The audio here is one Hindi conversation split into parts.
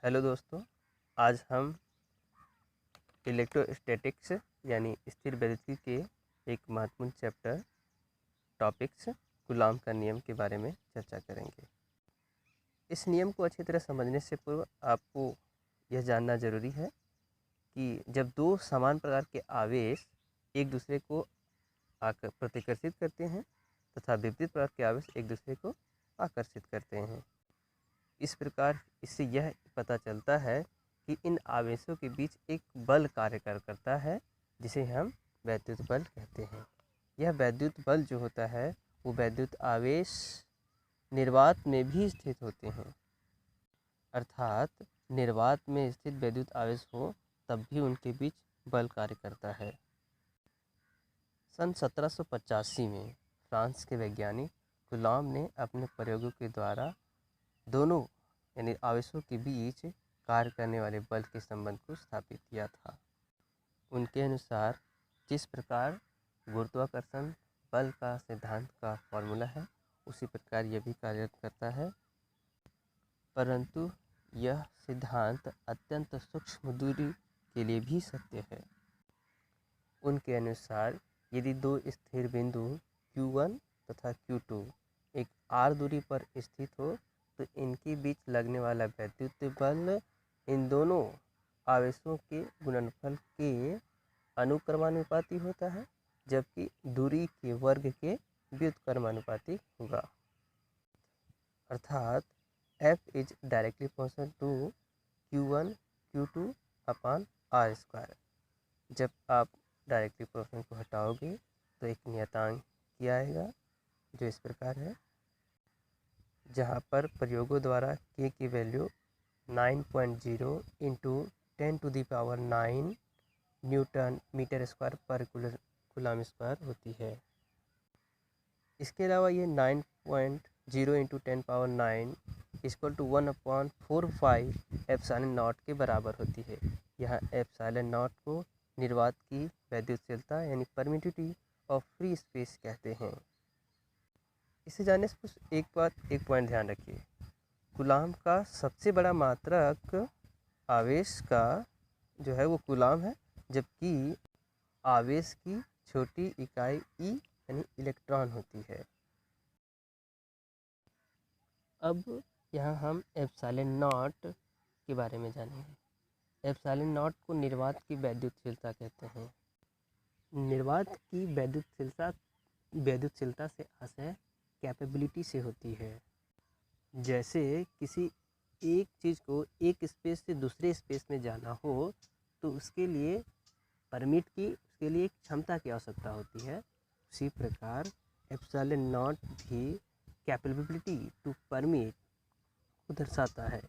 हेलो दोस्तों, आज हम इलेक्ट्रोस्टैटिक्स यानी स्थिर वैद्युति के एक महत्वपूर्ण चैप्टर टॉपिक्स कूलॉम का नियम के बारे में चर्चा करेंगे। इस नियम को अच्छी तरह समझने से पूर्व आपको यह जानना ज़रूरी है कि जब दो समान प्रकार के आवेश एक दूसरे को प्रतिकर्षित करते हैं तथा विपरीत प्रकार के आवेश एक दूसरे को आकर्षित करते हैं। इस प्रकार इससे यह पता चलता है कि इन आवेशों के बीच एक बल कार्य करता है जिसे हम वैद्युत बल कहते हैं। यह वैद्युत बल जो होता है वो वैद्युत आवेश निर्वात में भी स्थित होते हैं, अर्थात निर्वात में स्थित वैद्युत आवेश हो तब भी उनके बीच बल कार्य करता है। सन 1785 में फ्रांस के वैज्ञानिक कूलॉम ने अपने प्रयोगों के द्वारा दोनों यानी आवेशों के बीच कार्य करने वाले बल के संबंध को स्थापित किया था। उनके अनुसार जिस प्रकार गुरुत्वाकर्षण बल का सिद्धांत का फॉर्मूला है उसी प्रकार यह भी कार्य करता है, परंतु यह सिद्धांत अत्यंत सूक्ष्म दूरी के लिए भी सत्य है। उनके अनुसार यदि दो स्थिर बिंदु Q1 तथा Q2 एक r दूरी पर स्थित हो तो इनके बीच लगने वाला वैद्युत बल इन दोनों आवेशों के गुणनफल के अनुक्रमानुपाती होता है, जबकि दूरी के वर्ग के व्युत्क्रमानुपाती होगा। अर्थात F is directly proportional to Q1 Q2 upon r square. जब आप डायरेक्टली प्रोपोर्शनल को हटाओगे तो एक नियतांक किया आएगा जो इस प्रकार है, जहाँ पर प्रयोगों द्वारा k की value 9.0 into 10⁹ newton metre square पर कूलॉम स्क्वायर होती है। इसके अलावा ये 9.0 into 10⁹ equal to 1/4 epsilon naught के बराबर होती है। यहाँ एप्सिलॉन नॉट को निर्वात की वैद्युतशीलता यानी परमिटिविटी ऑफ फ्री स्पेस कहते हैं। इसे जानने से एक पॉइंट ध्यान रखिए, कूलॉम का सबसे बड़ा मात्रक आवेश का जो है वो कूलॉम है, जबकि आवेश की छोटी इकाई ई यानी इलेक्ट्रॉन होती है। अब यहाँ हम एप्सिलॉन नॉट के बारे में जानेंगे। एप्सिलॉन नॉट को निर्वात की वैद्युतशीलता कहते हैं। निर्वात की वैद्युतशीलता से आशय कैपेबिलिटी से होती है। जैसे किसी एक चीज़ को एक स्पेस से दूसरे स्पेस में जाना हो तो उसके लिए उसके लिए एक क्षमता की आवश्यकता होती है। उसी प्रकार एप्सिलॉन नॉट भी कैपेबिलिटी टू परमिट को दर्शाता है।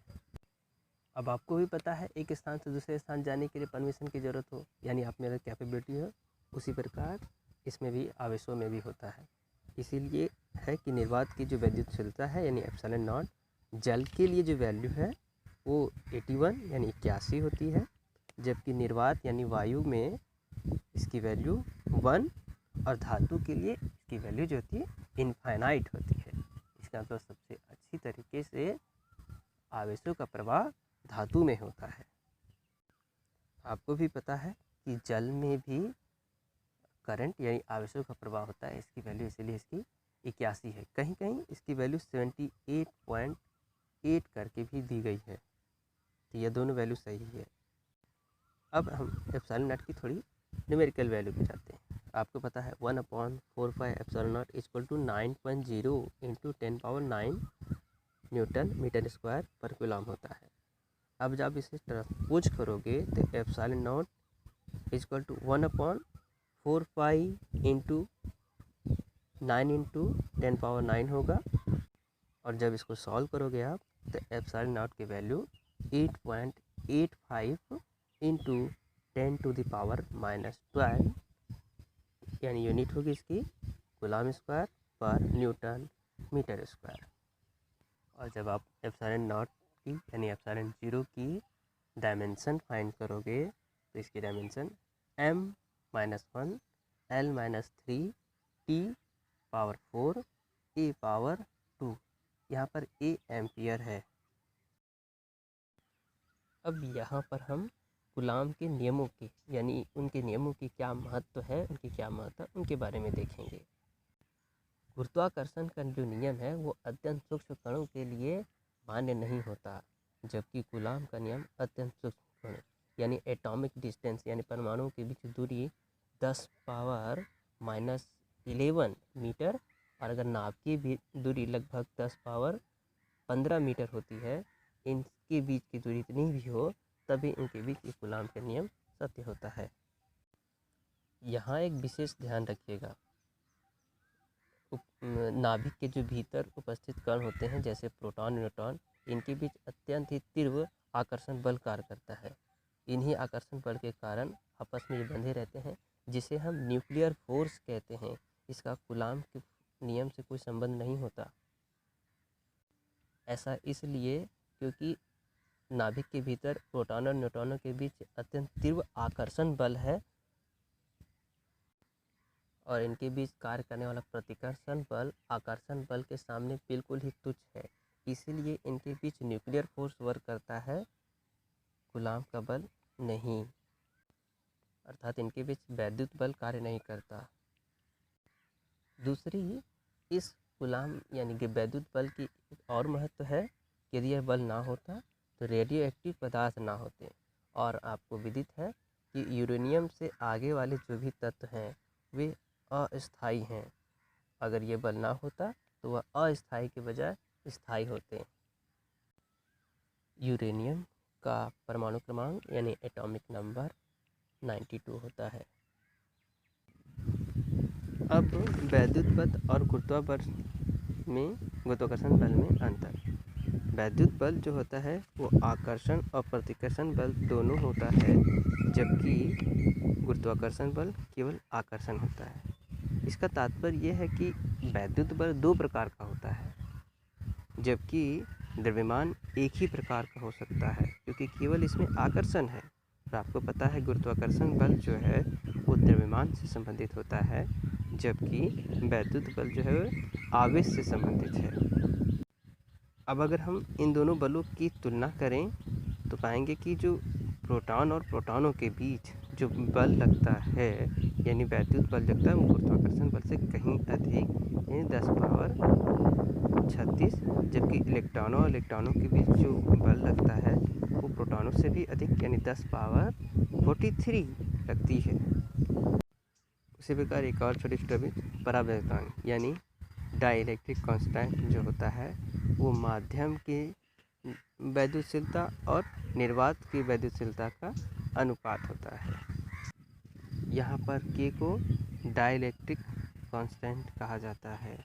अब आपको भी पता है एक स्थान से दूसरे स्थान जाने के लिए परमिशन की ज़रूरत हो यानी आप में अगर कैपेबिलिटी हो, उसी प्रकार इसमें भी आवेशों में भी होता है। इसीलिए है कि निर्वात की जो वैद्युतशीलता है यानी एप्सिलॉन नॉट, जल के लिए जो वैल्यू है वो 81 यानी 81 होती है, जबकि निर्वात यानी वायु में इसकी वैल्यू 1 और धातु के लिए इसकी वैल्यू जो होती है इनफाइनाइट होती है। इसका मतलब सबसे अच्छी तरीके से आवेशों का प्रवाह धातु में होता है। आपको भी पता है कि जल में भी करंट यानी आवेशों का प्रवाह होता है, इसकी वैल्यू इसीलिए इसकी 81 है। कहीं कहीं इसकी वैल्यू 78.8 करके भी दी गई है, तो ये दोनों वैल्यू सही है। अब हम एप्सिलॉन नॉट की थोड़ी न्यूमेरिकल वैल्यू पे जाते हैं। आपको पता है 1/4 epsilon naught equal to 9.0 into 10⁹ newton metre square पर कूलॉम होता है। अब जब इसे ट्रांसपोज करोगे तो epsilon naught equal to 1/4 into 9 into 10⁹ होगा, और जब इसको सॉल्व करोगे आप तो एप्सिलॉन नॉट की वैल्यू 8.85 इंटू 10⁻⁻12 यानी यूनिट होगी इसकी कूलॉम स्क्वायर पर न्यूटन मीटर स्क्वायर। और जब आप एप्सिलॉन नॉट की यानी एप्सिलॉन 0 की डायमेंशन फाइंड करोगे तो इसकी dimension m-1 l-3 t⁴ a⁴ 2, यहाँ पर a एम्पियर है। अब यहाँ पर हम कूलाम के नियमों की यानी उनके नियमों की क्या महत्व है, उनकी क्या महत्व उनके बारे में देखेंगे। गुरुत्वाकर्षण का जो नियम है वो अत्यंत सूक्ष्म कणों के लिए मान्य नहीं होता, जबकि कूलाम का नियम अत्यंत सूक्ष्म कण यानी एटॉमिक डिस्टेंस यानी परमाणुओं के बीच दूरी 10⁻⁻11 मीटर और अगर नाभिकीय भी दूरी लगभग 10⁻15 मीटर होती है, इनके बीच की दूरी इतनी भी हो तभी इनके बीच एक कूलाम का नियम सत्य होता है। यहाँ एक विशेष ध्यान रखिएगा, नाभिक के जो भीतर उपस्थित कण होते हैं जैसे प्रोटॉन न्यूट्रॉन, इनके बीच अत्यंत ही तीव्र आकर्षण बल कार्य करता है। इन्हीं आकर्षण बल के कारण आपस में बंधे रहते हैं, जिसे हम न्यूक्लियर फोर्स कहते हैं। इसका कूलाम के नियम से कोई संबंध नहीं होता। ऐसा इसलिए क्योंकि नाभिक के भीतर प्रोटॉन और न्यूट्रॉनों के बीच अत्यंत तीव्र आकर्षण बल है और इनके बीच कार्य करने वाला प्रतिकर्षण बल आकर्षण बल के सामने बिल्कुल ही तुच्छ है। इसीलिए इनके बीच न्यूक्लियर फोर्स वर्क करता है, कूलाम का बल नहीं, अर्थात इनके बीच वैद्युत बल कार्य नहीं करता। दूसरी, इस कूलाम यानी कि वैद्युत बल की एक और महत्व है, यदि यह बल ना होता तो रेडियो एक्टिव पदार्थ ना होते। और आपको विदित है कि यूरेनियम से आगे वाले जो भी तत्व हैं वे अस्थायी हैं। अगर ये बल ना होता तो वह अस्थायी के बजाय स्थायी होते। यूरेनियम का परमाणु क्रमांक यानी एटॉमिक नंबर 92 होता है। अब वैद्युत बल और गुरुत्वाकर्षण बल में अंतर। वैद्युत बल जो होता है वो आकर्षण और प्रतिकर्षण बल दोनों होता है, जबकि गुरुत्वाकर्षण बल केवल आकर्षण होता है। इसका तात्पर्य यह है कि वैद्युत बल दो प्रकार का होता है, जबकि द्रव्यमान एक ही प्रकार का हो सकता है, क्योंकि केवल इसमें आकर्षण है। और आपको पता है गुरुत्वाकर्षण बल जो है वो द्रव्यमान से संबंधित होता है, जबकि वैद्युत बल जो है आवेश से संबंधित है। अब अगर हम इन दोनों बलों की तुलना करें तो पाएंगे कि जो प्रोटॉन और प्रोटॉनों के बीच जो बल लगता है यानी वैद्युत बल लगता है वो गुरुत्वाकर्षण बल से कहीं अधिक यानी 10⁻36, जबकि इलेक्ट्रॉनों और इलेक्ट्रॉनों के बीच जो बल लगता है वो प्रोटॉनों से भी अधिक यानी 10⁻43 लगती है। उसी प्रकार एक और छोटी छोटी परावर्तन यानी डाइलेक्ट्रिक कांस्टेंट जो होता है वो माध्यम की वैद्युतशीलता और निर्वात की वैद्युतशीलता का अनुपात होता है। यहाँ पर के को डाइलेक्ट्रिक कांस्टेंट कहा जाता है।